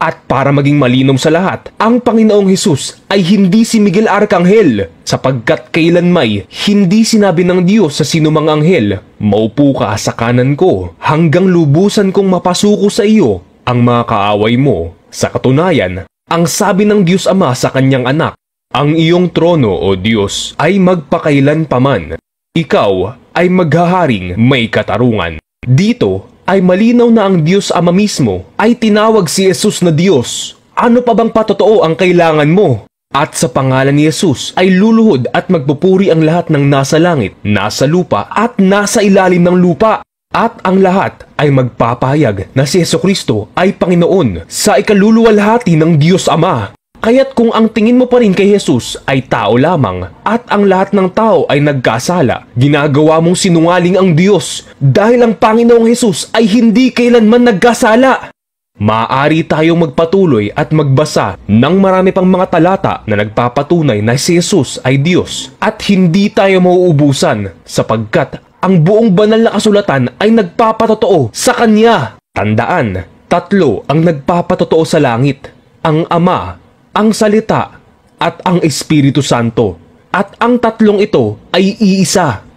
At para maging malinaw sa lahat, ang Panginoong Hesus ay hindi si Miguel Arcangel, sapagkat kailanmay hindi sinabi ng Diyos sa sinumang anghel, "Maupo ka sa kanan ko hanggang lubusan kong mapasuko sa iyo ang mga kaaway mo." Sa katunayan, ang sabi ng Diyos Ama sa kanyang anak, "Ang iyong trono, O Diyos, ay magpakailan paman. Ikaw ay maghaharing may katarungan." Dito ay malinaw na ang Diyos Ama mismo ay tinawag si Jesus na Diyos. Ano pa bang patotoo ang kailangan mo? At sa pangalan ni Jesus ay luluhod at magpupuri ang lahat ng nasa langit, nasa lupa at nasa ilalim ng lupa. At ang lahat ay magpapahayag na si Jesucristo ay Panginoon sa ikaluluwalhati ng Diyos Ama. Kaya't kung ang tingin mo pa rin kay Jesus ay tao lamang at ang lahat ng tao ay nagkasala, ginagawa mong sinungaling ang Diyos dahil ang Panginoong Jesus ay hindi kailanman nagkasala. Maaari tayong magpatuloy at magbasa ng marami pang mga talata na nagpapatunay na si Jesus ay Diyos at hindi tayo mauubusan sapagkat ang buong banal na kasulatan ay nagpapatotoo sa Kanya. Tandaan, tatlo ang nagpapatotoo sa langit: ang Ama, ang Salita, at ang Espiritu Santo. At ang tatlong ito ay iisa.